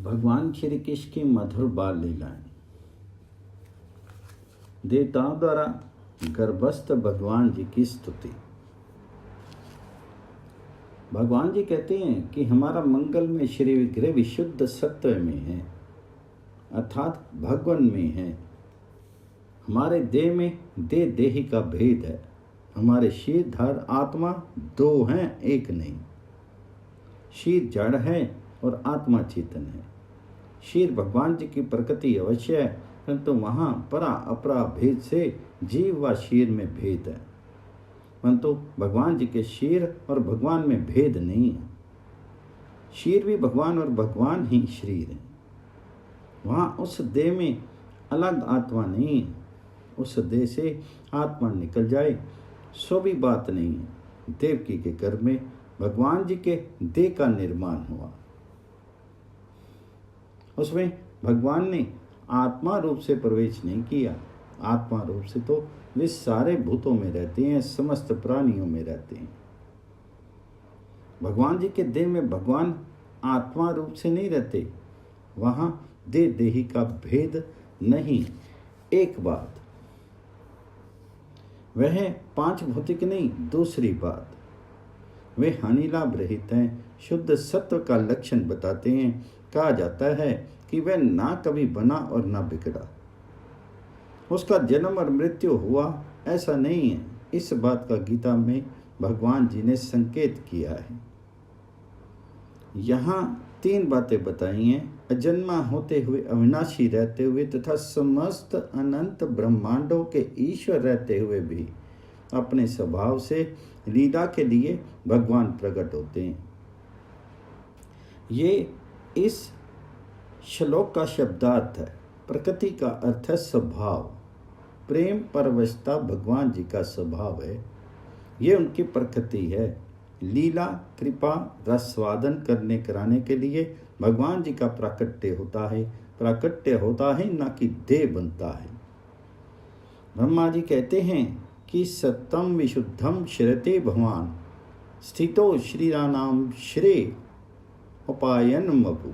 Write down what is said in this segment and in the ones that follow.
भगवान श्री कृष्ण की मधुर बाल लीलाएं। देवताओं द्वारा गर्भस्थ भगवान जी की स्तुति। भगवान जी कहते हैं कि हमारा मंगल में श्री विग्रह विशुद्ध सत्व में है, अर्थात भगवान में है। हमारे देह में देही का भेद है। हमारे शीर धर आत्मा दो हैं, एक नहीं। शीर जड़ है और आत्मा चेतन है। शीर भगवान जी की प्रकृति अवश्य है, परंतु वहाँ परा अपरा भेद से जीव व शीर में भेद है, परंतु भगवान जी के शीर और भगवान में भेद नहीं है। शीर भी भगवान और भगवान ही शरीर है। वहाँ उस देह में अलग आत्मा नहीं है। उस देह से आत्मा निकल जाए सो भी बात नहीं है। देवकी के गर्भ में भगवान जी के देह का निर्माण हुआ। उसमें भगवान ने आत्मा रूप से प्रवेश नहीं किया। आत्मा रूप से तो वे सारे भूतों में रहते हैं, समस्त प्राणियों में रहते हैं। भगवान जी के देह में भगवान आत्मा रूप से नहीं रहते। वहाँ देही का भेद नहीं। एक बात वह पांच भौतिक नहीं। दूसरी बात वे हानि लाभ रहित हैं, शुद्ध सत्व का लक्षण बताते हैं। कहा जाता है कि वह ना कभी बना और ना बिगड़ा। उसका जन्म और मृत्यु हुआ ऐसा नहीं है। इस बात का गीता में भगवान जी ने संकेत किया है। यहाँ तीन बातें बताई हैं। अजन्मा होते हुए, अविनाशी रहते हुए तथा समस्त अनंत ब्रह्मांडों के ईश्वर रहते हुए भी अपने स्वभाव से लीला के लिए भगवान प्रकट होते हैं। ये इस श्लोक का शब्दार्थ है। प्रकृति का अर्थ है स्वभाव। प्रेम परवशता भगवान जी का स्वभाव है। ये उनकी प्रकृति है। लीला कृपा रसवादन करने कराने के लिए भगवान जी का प्राकट्य होता है। प्राकट्य होता है ना कि देह बनता है। ब्रह्मा जी कहते हैं कि सत्यम विशुद्धम श्रते भगवान स्थितो श्रीरानाम श्रेय उपायन मभु।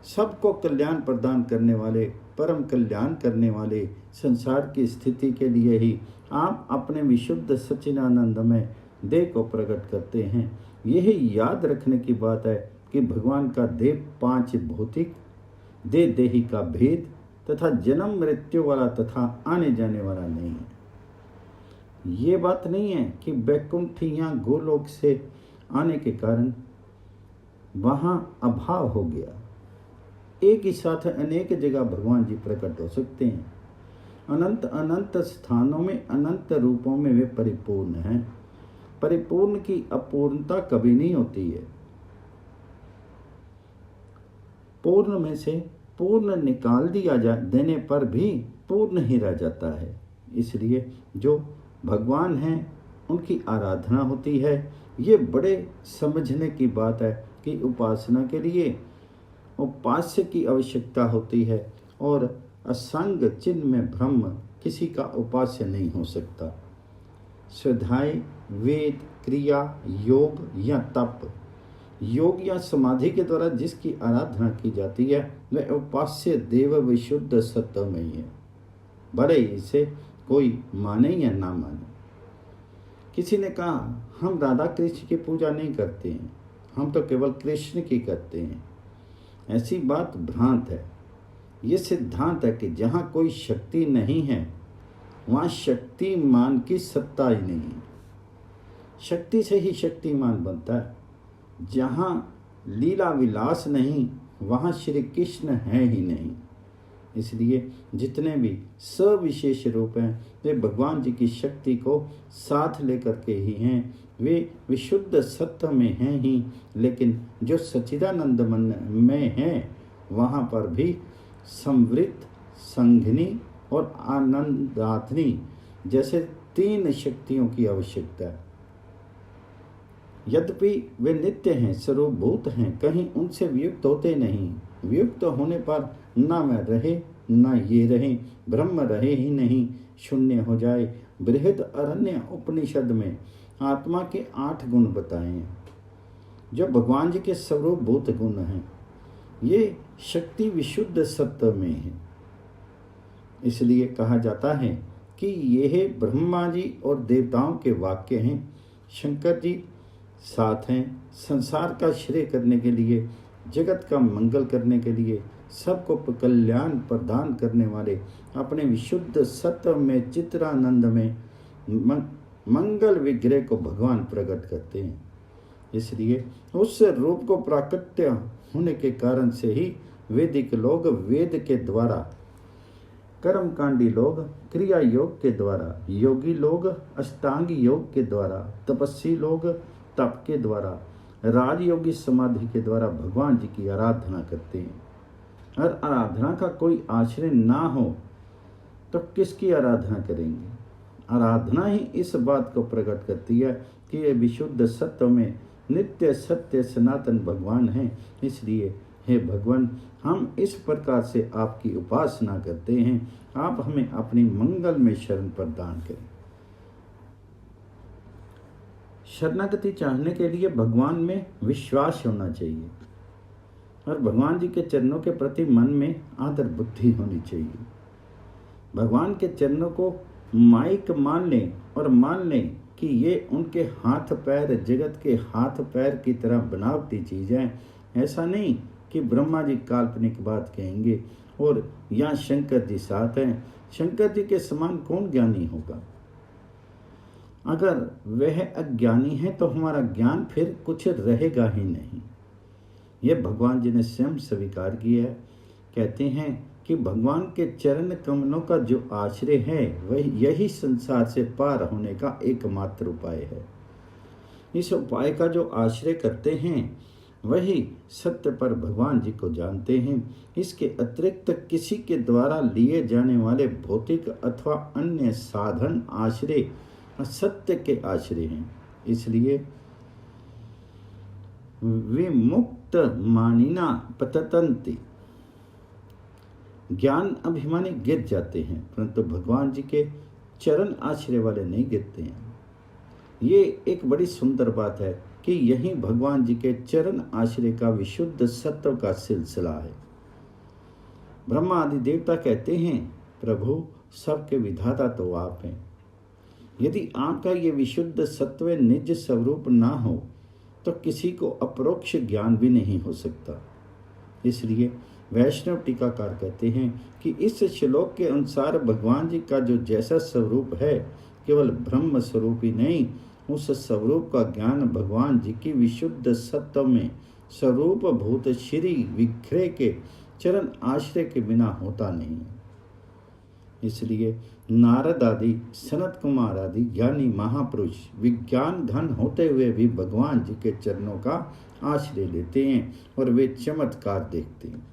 सबको कल्याण प्रदान करने वाले, परम कल्याण करने वाले संसार की स्थिति के लिए ही आप अपने विशुद्ध सच्चिदानंद में देह को प्रकट करते हैं। यही याद रखने की बात है कि भगवान का देह पांच भौतिक देही का भेद तथा जन्म मृत्यु वाला तथा आने जाने वाला नहीं है। ये बात नहीं है कि वैकुंठ या गोलोक से आने के कारण वहाँ अभाव हो गया। एक ही साथ अनेक जगह भगवान जी प्रकट हो सकते हैं। अनंत अनंत स्थानों में अनंत रूपों में वे परिपूर्ण हैं। परिपूर्ण की अपूर्णता कभी नहीं होती है। पूर्ण में से पूर्ण निकाल दिया देने पर भी पूर्ण ही रह जाता है। इसलिए जो भगवान हैं उनकी आराधना होती है। ये बड़े समझने की बात है कि उपासना के लिए उपास्य की आवश्यकता होती है और असंग चिन्ह में ब्रह्म किसी का उपास्य नहीं हो सकता। स्वाध्याय, वेद, क्रिया, योग या तप, योग या समाधि के द्वारा जिसकी आराधना की जाती है वह उपास्य देव विशुद्ध सत्व में ही है। बड़े इसे कोई माने या ना माने। किसी ने कहा हम राधा कृष्ण की पूजा नहीं करते हैं, हम तो केवल कृष्ण की करते हैं। ऐसी बात भ्रांत है। ये सिद्धांत है कि जहाँ कोई शक्ति नहीं है वहाँ शक्तिमान की सत्ता ही नहीं है। शक्ति से ही शक्तिमान बनता है। जहाँ लीला विलास नहीं वहाँ श्री कृष्ण है ही नहीं। इसलिए जितने भी सविशेष रूप हैं वे भगवान जी की शक्ति को साथ लेकर के ही हैं। वे विशुद्ध सत्व में हैं ही, लेकिन जो सच्चिदानंद मन में हैं वहाँ पर भी संवृत, संघिनी और आनंदात्नी जैसे तीन शक्तियों की आवश्यकता है। यद्यपि वे नित्य हैं, सर्वभूत हैं, कहीं उनसे वियुक्त होते नहीं। वियुक्त होने पर ना मैं रहे ना ये रहे, ब्रह्म रहे ही नहीं, शून्य हो जाए। बृहद अरण्य उपनिषद में आत्मा के 8 गुण बताए हैं जो भगवान जी के सर्वभूत गुण हैं। ये शक्ति विशुद्ध सत्व में है। इसलिए कहा जाता है कि यह ब्रह्मा जी और देवताओं के वाक्य हैं। शंकर जी साथ हैं। संसार का श्रेय करने के लिए, जगत का मंगल करने के लिए, सबको कल्याण प्रदान करने वाले अपने विशुद्ध सत्व में, चित्रानंद में मंगल विग्रह को भगवान प्रकट करते हैं। इसलिए उस रूप को प्राकट्य होने के कारण से ही वैदिक लोग वेद के द्वारा, कर्मकांडी लोग क्रिया योग के द्वारा, योगी लोग अष्टांग योग के द्वारा, तपस्वी लोग तप के द्वारा, राजयोगी समाधि के द्वारा भगवान जी की आराधना करते हैं। और आराधना का कोई आश्रय ना हो तो किसकी आराधना करेंगे? आराधना ही इस बात को प्रकट करती है कि ये विशुद्ध सत्व में नित्य सत्य सनातन भगवान हैं। इसलिए हे भगवान, हम इस प्रकार से आपकी उपासना करते हैं। आप हमें अपनी मंगल में शरण प्रदान करें। शरणागति चाहने के लिए भगवान में विश्वास होना चाहिए और भगवान जी के चरणों के प्रति मन में आदर बुद्धि होनी चाहिए। भगवान के चरणों को माइक मान लें और मान लें कि ये उनके हाथ पैर, जगत के हाथ पैर की तरह बनावटी चीज़ है। ऐसा नहीं कि ब्रह्मा जी काल्पनिक बात कहेंगे और यहाँ शंकर जी साथ हैं। शंकर जी के समान कौन ज्ञानी होगा? अगर वह अज्ञानी है तो हमारा ज्ञान फिर कुछ रहेगा ही नहीं। यह भगवान जी ने स्वयं स्वीकार किया है। कहते हैं कि भगवान के चरण कमलों का जो आश्रय है वह यही संसार से पार होने का एकमात्र उपाय है। इस उपाय का जो आश्रय करते हैं वही सत्य पर भगवान जी को जानते हैं। इसके अतिरिक्त किसी के द्वारा लिए जाने वाले भौतिक अथवा अन्य साधन आश्रय सत्य के आश्रय हैं। इसलिए विमुक्त मानिना पतंती, ज्ञान अभिमानी गिर जाते हैं परंतु भगवान जी के चरण आश्रय वाले नहीं गिरते हैं। ये एक बड़ी सुंदर बात है कि यही भगवान जी के चरण आश्रय का विशुद्ध सत्व का सिलसिला है। ब्रह्मा आदि देवता कहते हैं, प्रभु सबके विधाता तो आप हैं। यदि आपका ये विशुद्ध सत्व निज स्वरूप ना हो तो किसी को अपरोक्ष ज्ञान भी नहीं हो सकता। इसलिए वैष्णव टीकाकार कहते हैं कि इस श्लोक के अनुसार भगवान जी का जो जैसा स्वरूप है केवल ब्रह्म स्वरूप ही नहीं, उस स्वरूप का ज्ञान भगवान जी की विशुद्ध सत्व में स्वरूप भूत श्री विग्रह के चरण आश्रय के बिना होता नहीं है। इसलिए नारद आदि, सनत कुमार आदि ज्ञानी महापुरुष विज्ञान घन होते हुए भी भगवान जी के चरणों का आश्रय लेते हैं और वे चमत्कार देखते हैं।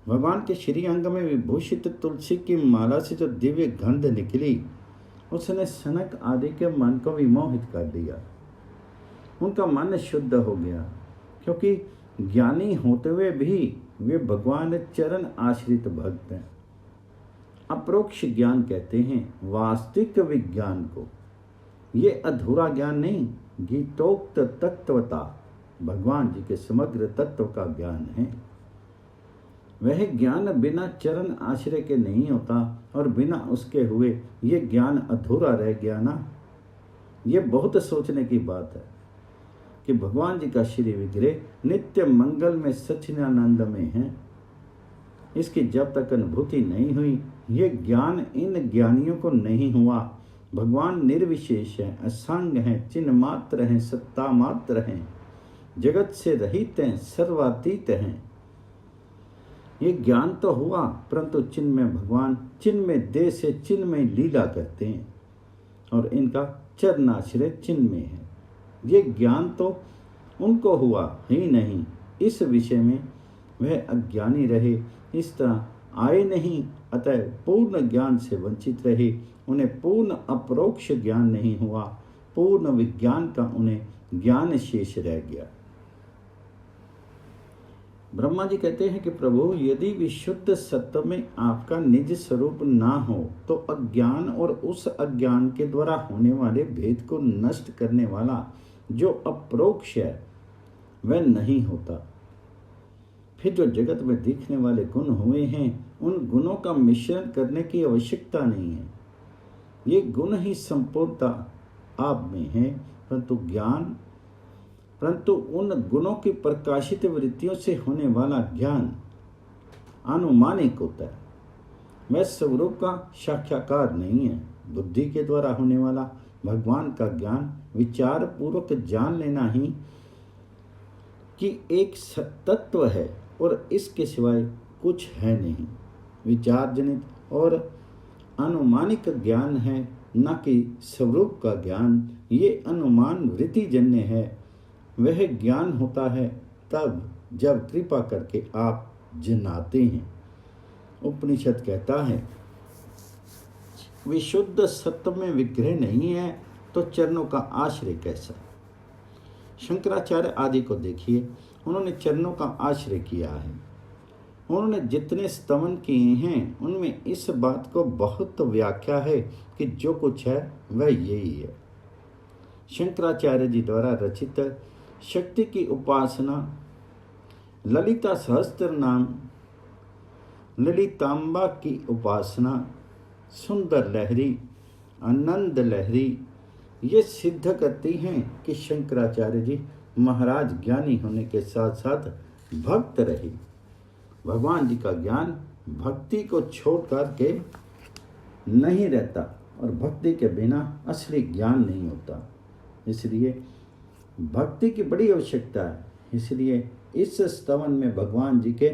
भगवान के श्री अंग में विभूषित तुलसी की माला से जो दिव्य गंध निकली उसने सनक आदि के मन को विमोहित कर दिया। उनका मन शुद्ध हो गया क्योंकि ज्ञानी होते हुए भी वे भगवान चरण आश्रित भक्त हैं। अप्रोक्ष ज्ञान कहते हैं वास्तविक विज्ञान को। ये अधूरा ज्ञान नहीं, गीतोक्त तत्वता भगवान जी के समग्र तत्व का ज्ञान है। वह ज्ञान बिना चरण आश्रय के नहीं होता और बिना उसके हुए ये ज्ञान अधूरा रह गया ना। ये बहुत सोचने की बात है कि भगवान जी का श्री विग्रह नित्य मंगल में सच्चिदानंद में है। इसकी जब तक अनुभूति नहीं हुई ये ज्ञान इन ज्ञानियों को नहीं हुआ। भगवान निर्विशेष है, असंग है, चिन्ह मात्र हैं, सत्ता मात्र हैं, जगत से रहित हैं, सर्वातीत हैं। ये ज्ञान तो हुआ परंतु चिन्ह में भगवान चिन्ह में देह से चिन्ह में लीला करते हैं और इनका चरणाश्रय चिन्ह में है। ये ज्ञान तो उनको हुआ ही नहीं। इस विषय में वह अज्ञानी रहे, इस तरह आए नहीं, अतः पूर्ण ज्ञान से वंचित रहे। उन्हें पूर्ण अपरोक्ष ज्ञान नहीं हुआ, पूर्ण विज्ञान का उन्हें ज्ञान शेष रह गया। ब्रह्मा जी कहते हैं कि प्रभु यदि विशुद्ध सत्व में आपका निज स्वरूप ना हो तो अज्ञान और उस अज्ञान के द्वारा होने वाले भेद को नष्ट करने वाला जो अपरोक्ष है वह नहीं होता। फिर जो जगत में दिखने वाले गुण हुए हैं, उन गुणों का मिश्रण करने की आवश्यकता नहीं है। ये गुण ही संपूर्णता आप में है, परंतु उन गुणों की प्रकाशित वृत्तियों से होने वाला ज्ञान अनुमानिक होता है। वह स्वरूप का साक्षात्कार नहीं है। बुद्धि के द्वारा होने वाला भगवान का ज्ञान विचार पूर्वक जान लेना ही कि एक तत्व है और इसके सिवाय कुछ है नहीं। विचार जनित और अनुमानिक ज्ञान है, न कि स्वरूप का ज्ञान। ये अनुमान वृत्ति जन्य है। वह ज्ञान होता है तब जब कृपा करके आप जनाते हैं। उपनिषद कहता है, विशुद्ध सत्व में विग्रह नहीं है तो चरणों का आश्रय कैसा। शंकराचार्य आदि को देखिए, उन्होंने चरणों का आश्रय किया है। उन्होंने जितने स्तवन किए हैं उनमें इस बात को बहुत व्याख्या है कि जो कुछ है वह यही है। शंकराचार्य जी द्वारा रचित शक्ति की उपासना, ललिता सहस्त्र नाम, ललितांबा की उपासना, सुंदर लहरी, आनंद लहरी, ये सिद्ध करती हैं कि शंकराचार्य जी महाराज ज्ञानी होने के साथ साथ भक्त रहे। भगवान जी का ज्ञान भक्ति को छोड़ करके नहीं रहता और भक्ति के बिना असली ज्ञान नहीं होता। इसलिए भक्ति की बड़ी आवश्यकता है। इसलिए इस स्तवन में भगवान जी के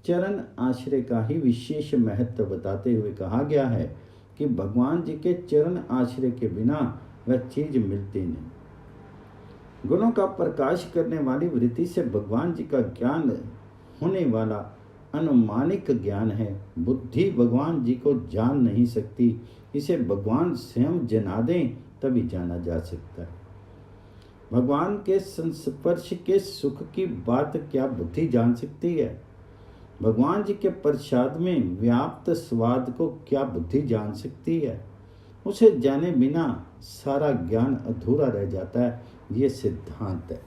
चरण आश्रय का ही विशेष महत्व बताते हुए कहा गया है कि भगवान जी के चरण आश्रय के बिना वह चीज मिलती नहीं। गुणों का प्रकाश करने वाली वृत्ति से भगवान जी का ज्ञान होने वाला अनुमानिक ज्ञान है। बुद्धि भगवान जी को जान नहीं सकती, इसे भगवान स्वयं जना दें तभी जाना जा सकता है। भगवान के संस्पर्श के सुख की बात क्या बुद्धि जान सकती है? भगवान जी के प्रसाद में व्याप्त स्वाद को क्या बुद्धि जान सकती है? उसे जाने बिना सारा ज्ञान अधूरा रह जाता है। ये सिद्धांत है।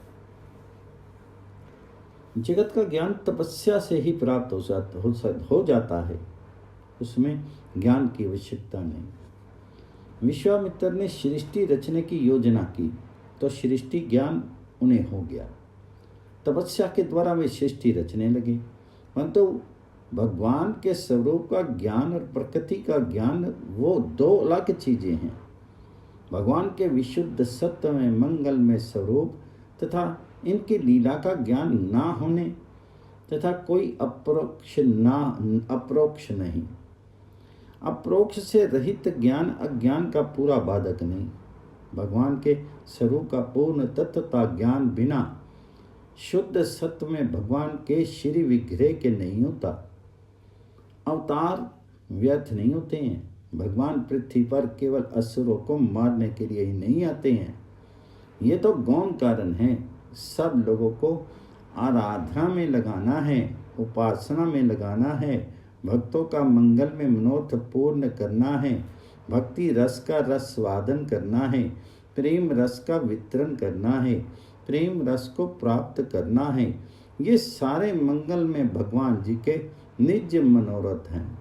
जगत का ज्ञान तपस्या से ही प्राप्त हो जाता है, उसमें ज्ञान की आवश्यकता नहीं। विश्वामित्र ने सृष्टि रचने की योजना की तो सृष्टि ज्ञान उन्हें हो गया। तपस्या के द्वारा वे सृष्टि रचने लगे। परंतु भगवान के स्वरूप का ज्ञान और प्रकृति का ज्ञान वो दो अलग चीजें हैं। भगवान के विशुद्ध सत्य में मंगल में स्वरूप तथा इनकी लीला का ज्ञान ना होने तथा कोई अप्रोक्ष नहीं। अप्रोक्ष से रहित ज्ञान अज्ञान का पूरा बाधक नहीं। भगवान के स्वरूप का पूर्ण तत्वता ज्ञान बिना शुद्ध सत्य में भगवान के श्री विग्रह के नहीं होता। अवतार व्यर्थ नहीं होते हैं। भगवान पृथ्वी पर केवल असुरों को मारने के लिए ही नहीं आते हैं। ये तो गौण कारण है। सब लोगों को आराधना में लगाना है, उपासना में लगाना है, भक्तों का मंगल में मनोरथ पूर्ण करना है, भक्ति रस का रसवादन करना है, प्रेम रस का वितरण करना है, प्रेम रस को प्राप्त करना है। ये सारे मंगल में भगवान जी के निज मनोरथ हैं।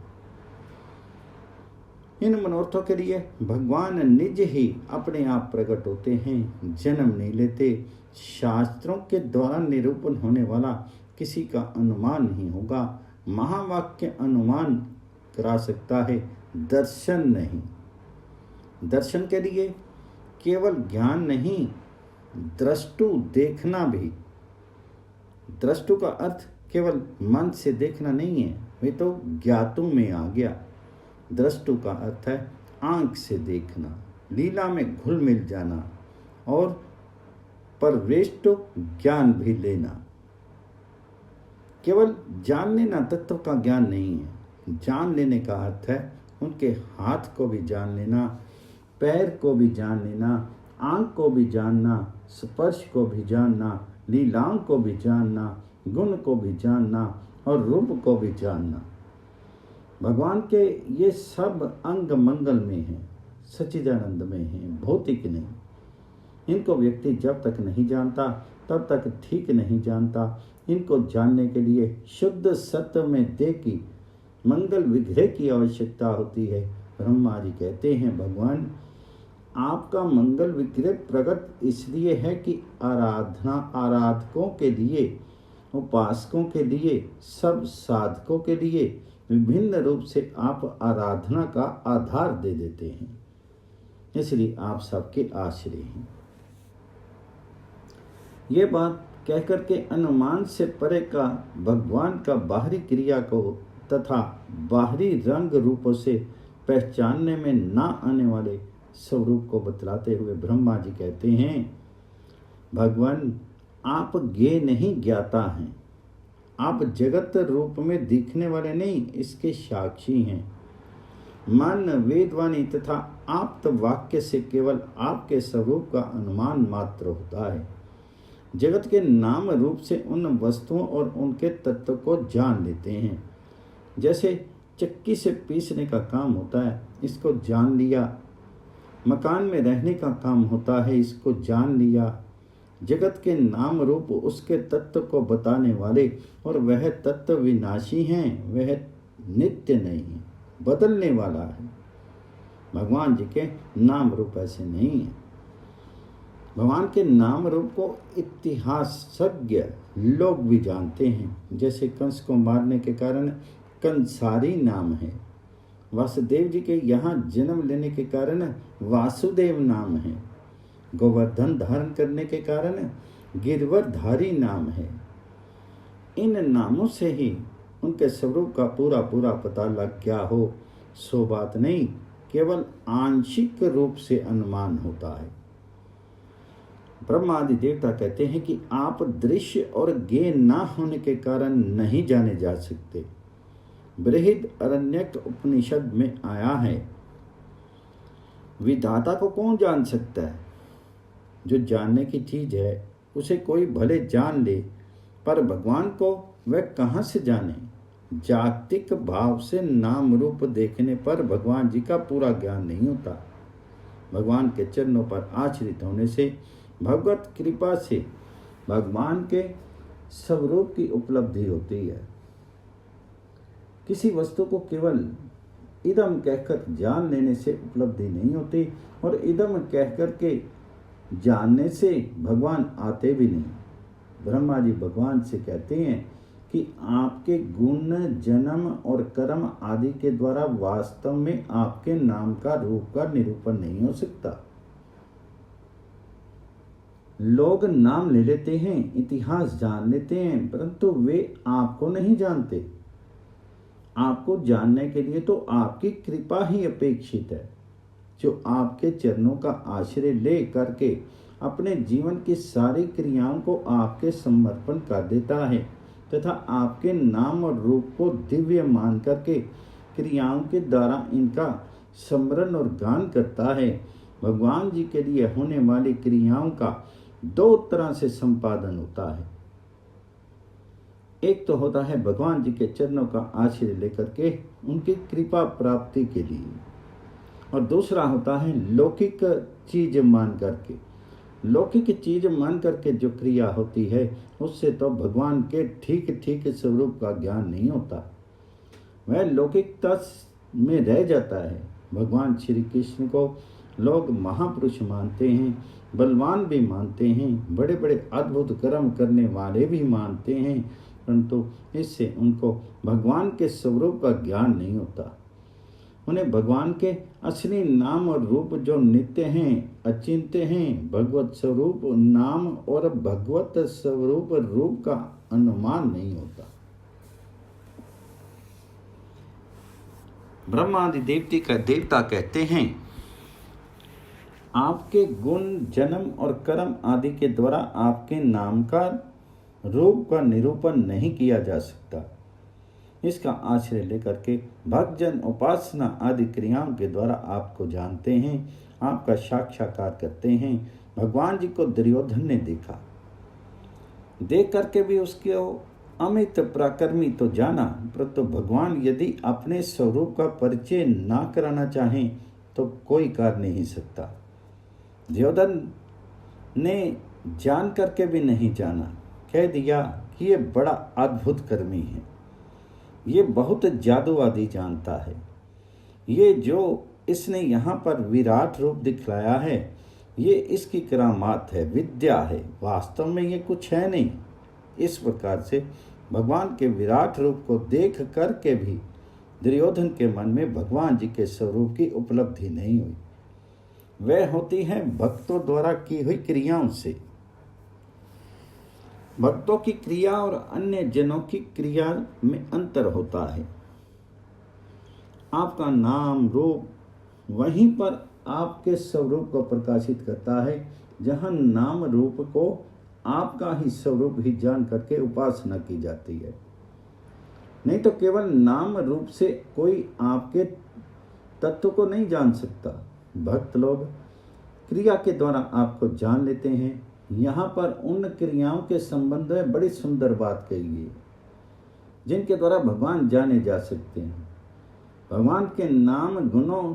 इन मनोरथों के लिए भगवान निज ही अपने आप प्रकट होते हैं, जन्म नहीं लेते। शास्त्रों के द्वारा निरूपण होने वाला किसी का अनुमान नहीं होगा। महावाक्य अनुमान करा सकता है, दर्शन नहीं। दर्शन के लिए केवल ज्ञान नहीं, दृष्टु देखना भी। दृष्टु का अर्थ केवल मन से देखना नहीं है, वे तो ज्ञातु में आ गया। दृष्टु का अर्थ है आंख से देखना, लीला में घुल मिल जाना और परवेष्टु ज्ञान भी लेना। केवल जान लेना तत्व का ज्ञान नहीं है। जान लेने का अर्थ है उनके हाथ को भी जान लेना, पैर को भी जान लेना, आंख को भी जानना, स्पर्श को भी जानना, लीलाओं को भी जानना, गुण को भी जानना और रूप को भी जानना। भगवान के ये सब अंग मंगल में हैं, सच्चिदानंद में हैं, भौतिक नहीं। इनको व्यक्ति जब तक नहीं जानता तब तक ठीक नहीं जानता। इनको जानने के लिए शुद्ध सत्य में देह की मंगल विग्रह की आवश्यकता होती है। ब्रह्मा जी कहते हैं, भगवान आपका मंगल विग्रह प्रकट इसलिए है कि आराधकों के लिए, उपासकों के लिए, सब साधकों के लिए विभिन्न रूप से आप आराधना का आधार दे देते हैं, इसलिए आप सबके आश्रय हैं। ये बात कहकर के अनुमान से परे का भगवान का बाहरी क्रिया को तथा बाहरी रंग रूपों से पहचानने में ना आने वाले स्वरूप को बतलाते हुए ब्रह्मा जी कहते हैं, भगवान आप ज्ञेय नहीं ज्ञाता हैं। आप जगत रूप में दिखने वाले नहीं, इसके साक्षी हैं। मन, वेदवाणी तथा आप्त वाक्य से केवल आपके स्वरूप का अनुमान मात्र होता है। जगत के नाम रूप से उन वस्तुओं और उनके तत्व को जान लेते हैं। जैसे चक्की से पीसने का काम होता है, इसको जान लिया। मकान में रहने का काम होता है, इसको जान लिया। जगत के नाम रूप उसके तत्व को बताने वाले, और वह तत्व विनाशी हैं, वह नित्य नहीं है, बदलने वाला है। भगवान जी के नाम रूप ऐसे नहीं है। भगवान के नाम रूप को इतिहासज्ञ लोग भी जानते हैं। जैसे कंस को मारने के कारण कंसारी नाम है, वासुदेव जी के यहाँ जन्म लेने के कारण वासुदेव नाम है, गोवर्धन धारण करने के कारण गिरवरधारी नाम है। इन नामों से ही उनके स्वरूप का पूरा पूरा पता लग गया हो सो बात नहीं, केवल आंशिक रूप से अनुमान होता है। ब्रह्मादि देवता कहते हैं कि आप दृश्य और ज्ञेय ना होने के कारण नहीं जाने जा सकते। बृहद अरण्यक उपनिषद में आया है, विधाता को कौन जान सकता है? जो जानने की चीज है उसे कोई भले जान ले, पर भगवान को वह कहाँ से जाने? जागतिक भाव से नाम रूप देखने पर भगवान जी का पूरा ज्ञान नहीं होता। भगवान के चरणों पर आश्रित होने से, भगवत कृपा से भगवान के स्वरूप की उपलब्धि होती है। किसी वस्तु को केवल इदम कहकर जान लेने से उपलब्धि नहीं होती, और इदम कहकर के जानने से भगवान आते भी नहीं। ब्रह्मा जी भगवान से कहते हैं कि आपके गुण, जन्म और कर्म आदि के द्वारा वास्तव में आपके नाम का रूप का निरूपण नहीं हो सकता। लोग नाम ले लेते हैं, इतिहास जान लेते हैं, परंतु वे आपको नहीं जानते। आपको जानने के लिए तो आपकी कृपा ही अपेक्षित है, जो आपके चरणों का आश्रय ले करके अपने जीवन की सारी क्रियाओं को आपके समर्पण कर देता है तथा आपके नाम और रूप को दिव्य मान करके क्रियाओं के द्वारा इनका स्मरण और गान करता है। भगवान जी के लिए होने वाली क्रियाओं का दो तरह से संपादन होता है। एक तो होता है भगवान जी के चरणों का आश्रय लेकर के उनकी कृपा प्राप्ति के लिए, और दूसरा होता है लौकिक चीज मान करके। लौकिक चीज मान करके जो क्रिया होती है उससे तो भगवान के ठीक ठीक स्वरूप का ज्ञान नहीं होता, वह लौकिकता में रह जाता है। भगवान श्री कृष्ण को लोग महापुरुष मानते हैं, बलवान भी मानते हैं, बड़े बड़े अद्भुत कर्म करने वाले भी मानते हैं, परंतु इससे उनको भगवान के स्वरूप का ज्ञान नहीं होता। उन्हें भगवान के असली नाम और रूप जो नित्य हैं, अचिंत्य हैं, भगवत स्वरूप नाम और भगवत स्वरूप रूप का अनुमान नहीं होता। ब्रह्मादि देवता कहते हैं, आपके गुण, जन्म और कर्म आदि के द्वारा आपके नाम का रूप का निरूपण नहीं किया जा सकता। इसका आश्रय लेकर के भक्तजन उपासना आदि क्रियाओं के द्वारा आपको जानते हैं, आपका साक्षात्कार करते हैं। भगवान जी को दुर्योधन ने देखा, देख करके भी उसके अमित पराक्रमी तो जाना, परंतु भगवान यदि अपने स्वरूप का परिचय ना कराना चाहें तो कोई कर नहीं सकता। दुर्योधन ने जान करके भी नहीं जाना, कह दिया कि ये बड़ा अद्भुत कर्मी है, ये बहुत जादूवादी जानता है, ये जो इसने यहाँ पर विराट रूप दिखलाया है ये इसकी करामात है, विद्या है, वास्तव में ये कुछ है नहीं। इस प्रकार से भगवान के विराट रूप को देख करके भी दुर्योधन के मन में भगवान जी के स्वरूप की उपलब्धि नहीं हुई। वह होती है भक्तों द्वारा की हुई क्रियाओं से। भक्तों की क्रिया और अन्य जनों की क्रिया में अंतर होता है। आपका नाम रूप वहीं पर आपके स्वरूप को प्रकाशित करता है, जहां नाम रूप को आपका ही स्वरूप ही जान करके उपासना की जाती है। नहीं तो केवल नाम रूप से कोई आपके तत्व को नहीं जान सकता। भक्त लोग क्रिया के द्वारा आपको जान लेते हैं। यहाँ पर उन क्रियाओं के संबंध में बड़ी सुंदर बात कही है जिनके द्वारा भगवान जाने जा सकते हैं। भगवान के नाम गुणों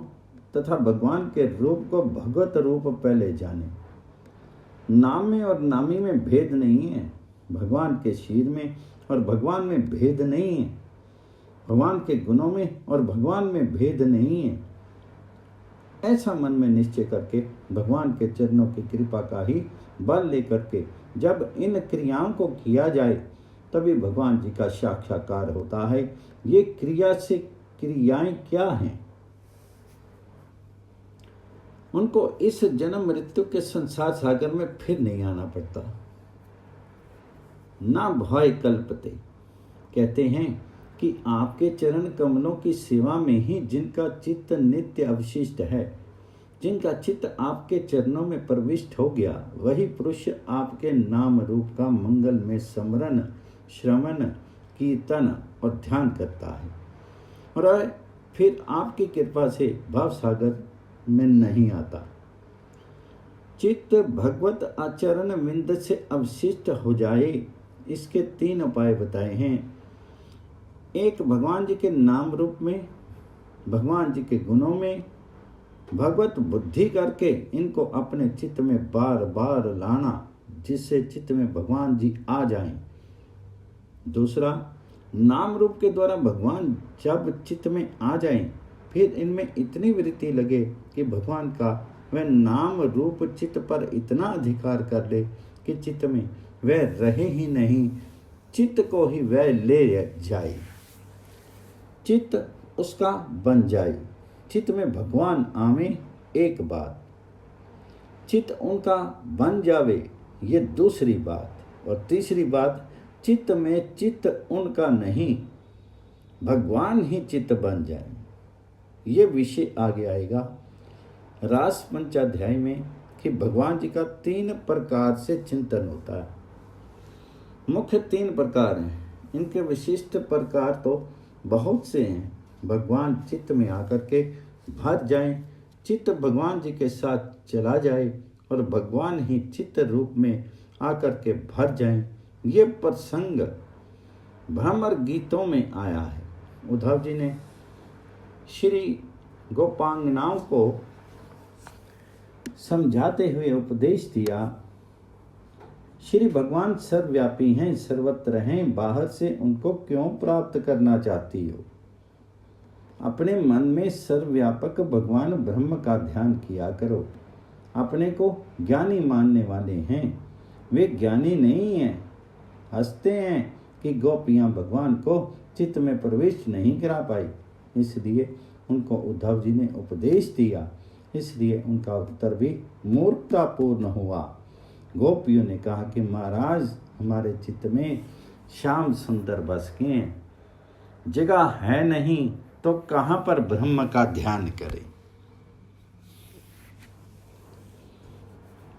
तथा भगवान के रूप को भगवत रूप पहले जाने। नाम में और नामी में भेद नहीं है, भगवान के शीर में और भगवान में भेद नहीं है, भगवान के गुणों में और भगवान में भेद नहीं है। ऐसा मन में निश्चय करके भगवान के चरणों की कृपा का ही बल लेकर के जब इन क्रियाओं को किया जाए तभी भगवान जी का साक्षात्कार होता है। ये क्रिया से क्रियाएं क्या हैं? उनको इस जन्म मृत्यु के संसार सागर में फिर नहीं आना पड़ता। ना भय कल्पते। कहते हैं कि आपके चरण कमलों की सेवा में ही जिनका चित्त नित्य अवशिष्ट है, जिनका चित्त आपके चरणों में प्रविष्ट हो गया, वही पुरुष आपके नाम रूप का मंगल में स्मरण, श्रवण, कीर्तन और ध्यान करता है और फिर आपकी कृपा से भाव सागर में नहीं आता। चित्त भगवत आचरण विंद से अवशिष्ट हो जाए, इसके 3 उपाय बताए हैं। एक, भगवान जी के नाम रूप में, भगवान जी के गुणों में भगवत बुद्धि करके इनको अपने चित्त में बार बार लाना, जिससे चित्त में भगवान जी आ जाएं। दूसरा, नाम रूप के द्वारा भगवान जब चित्त में आ जाएं, फिर इनमें इतनी वृत्ति लगे कि भगवान का वह नाम रूप चित्त पर इतना अधिकार कर ले कि चित्त में वह रहे ही नहीं, चित्त को ही वह ले जाए, चित्त उसका बन जाए। चित्त में भगवान आवे एक बात, चित्त उनका बन जावे ये दूसरी बात, और तीसरी बात, चित्त में चित्त उनका नहीं, भगवान ही चित्त बन जाए। ये विषय आगे आएगा रास पंचाध्याय में कि भगवान जी का 3 प्रकार से चिंतन होता है। मुख्य 3 प्रकार हैं, इनके विशिष्ट प्रकार तो बहुत से हैं। भगवान चित्त में आकर के भर जाएं, चित्त भगवान जी के साथ चला जाए और भगवान ही चित्त रूप में आकर के भर जाएं। ये प्रसंग भ्रमर गीतों में आया है। उद्धव जी ने श्री गोपांगनाओं को समझाते हुए उपदेश दिया, श्री भगवान सर्वव्यापी हैं, सर्वत्र हैं, बाहर से उनको क्यों प्राप्त करना चाहती हो? अपने मन में सर्वव्यापक भगवान ब्रह्म का ध्यान किया करो। अपने को ज्ञानी मानने वाले हैं, वे ज्ञानी नहीं हैं, हंसते हैं कि गोपियां भगवान को चित्त में प्रवेश नहीं करा पाई, इसलिए उनको उद्धव जी ने उपदेश दिया, इसलिए उनका उत्तर भी मूर्खतापूर्ण हुआ। गोपियों ने कहा कि महाराज, हमारे चित्त में श्याम सुंदर बस गए, जगह है नहीं तो कहाँ पर ब्रह्म का ध्यान करें?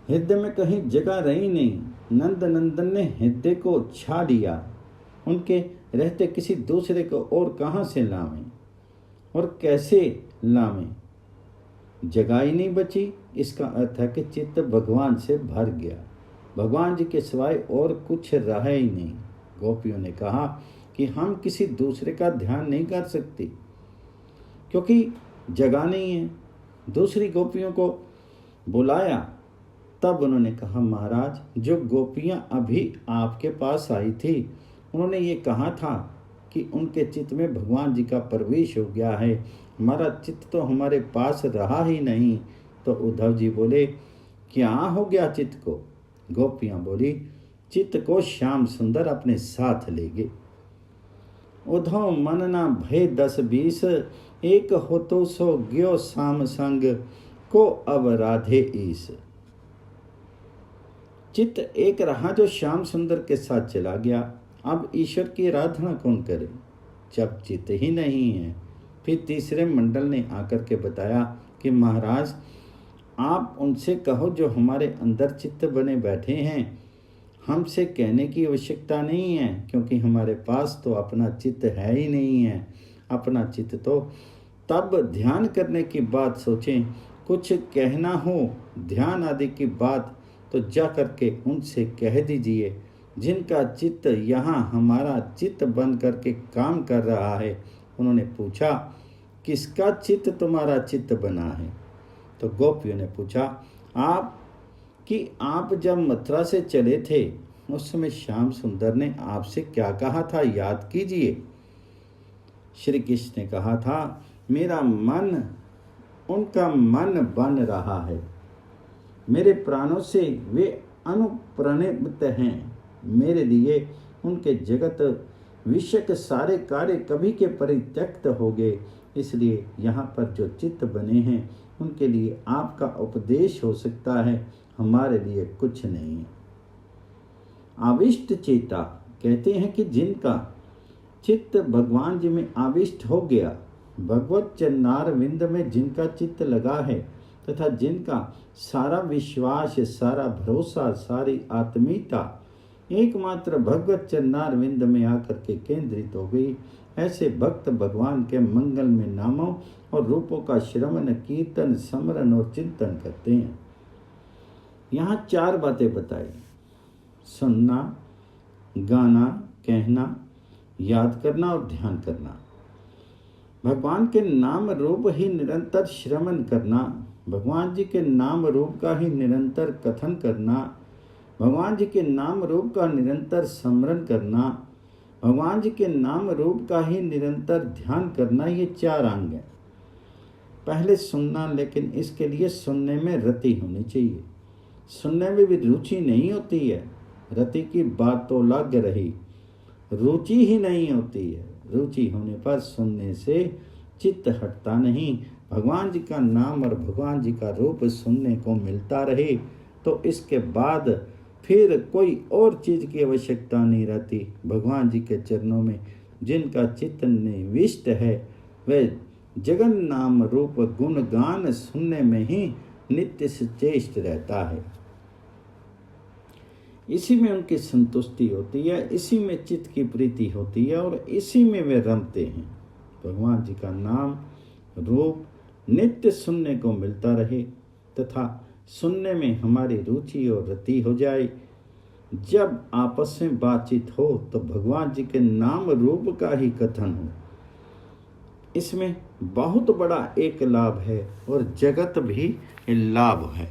हृदय में कहीं जगह रही नहीं। नंद नंदन ने हृदय को छा लिया, उनके रहते किसी दूसरे को और कहाँ से लावें और कैसे लावें? जगह ही नहीं बची। इसका अर्थ है कि चित्त भगवान से भर गया, भगवान जी के सिवाय और कुछ रहा ही नहीं। गोपियों ने कहा कि हम किसी दूसरे का ध्यान नहीं कर सकते क्योंकि जगह नहीं है। दूसरी गोपियों को बुलाया तब उन्होंने कहा, महाराज, जो गोपियां अभी आपके पास आई थी उन्होंने ये कहा था कि उनके चित्त में भगवान जी का प्रवेश हो गया है, हमारा चित्त तो हमारे पास रहा ही नहीं। तो उद्धव जी बोले, क्या हो गया चित्त को? गोपियां बोली, चित्त को श्याम सुंदर अपने साथ ले गए। उद्धव मन ना भय 10-20, एक हो तो सो गयो साम संग, को अब राधे ईस। चित्त एक रहा जो श्याम सुंदर के साथ चला गया, अब ईश्वर की आराधना कौन करे जब चित्त ही नहीं है। फिर तीसरे मंडल ने आकर के बताया कि महाराज, आप उनसे कहो जो हमारे अंदर चित्त बने बैठे हैं, हमसे कहने की आवश्यकता नहीं है, क्योंकि हमारे पास तो अपना चित्त है ही नहीं है। अपना चित्त तो तब ध्यान करने की बात सोचें, कुछ कहना हो ध्यान आदि की बात तो जा करके उनसे कह दीजिए, जिनका चित्त यहाँ हमारा चित्त बन करके काम कर रहा है। उन्होंने पूछा, किसका चित्त तुम्हारा चित्त बना है? तो गोपियों ने पूछा, आप जब मथुरा से चले थे उस समय श्याम सुंदर ने आपसे क्या कहा था, याद कीजिए। श्री कृष्ण ने कहा था, मेरा मन उनका मन बन रहा है, मेरे प्राणों से वे अनुप्रणित हैं, मेरे लिए उनके जगत विषयक सारे कार्य कभी के परित्यक्त हो गए, इसलिए यहाँ पर जो चित्त बने हैं उनके लिए आपका उपदेश हो सकता है, हमारे लिए कुछ नहीं है। आविष्ट चेता कहते हैं कि जिनका चित्त भगवान जी में आविष्ट हो गया, भगवत चरणार विंद में जिनका चित्त लगा है, तथा जिनका सारा विश्वास, सारा भरोसा, सारी आत्मीयता एकमात्र भगवत चरणार विंद में आकर के केंद्रित हो गई, ऐसे भक्त भगवान के मंगल में नामों और रूपों का श्रवण, कीर्तन, स्मरण और चिंतन करते हैं। यहाँ 4 बातें बताई: सुनना, गाना, कहना, याद करना और ध्यान करना। भगवान के नाम रूप ही निरंतर श्रवण करना, भगवान जी के नाम रूप का ही निरंतर कथन करना, भगवान जी के नाम रूप का निरंतर स्मरण करना, भगवान जी के नाम रूप का ही निरंतर ध्यान करना, ये 4 अंग हैं। पहले सुनना, लेकिन इसके लिए सुनने में रति होनी चाहिए। सुनने में भी रुचि नहीं होती है, रति की बात तो लग रही, रुचि ही नहीं होती है। रुचि होने पर सुनने से चित्त हटता नहीं। भगवान जी का नाम और भगवान जी का रूप सुनने को मिलता रहे तो इसके बाद फिर कोई और चीज़ की आवश्यकता नहीं रहती। भगवान जी के चरणों में जिनका चित्त निविष्ट है वह जगन नाम रूप गुणगान सुनने में ही नित्य सचेष्ट रहता है। इसी में उनकी संतुष्टि होती है, इसी में चित्त की प्रीति होती है और इसी में वे रमते हैं। भगवान जी का नाम रूप नित्य सुनने को मिलता रहे तथा सुनने में हमारी रुचि और रति हो जाए। जब आपस में बातचीत हो तो भगवान जी के नाम रूप का ही कथन हो। इसमें बहुत बड़ा एक लाभ है और जगत भी लाभ है।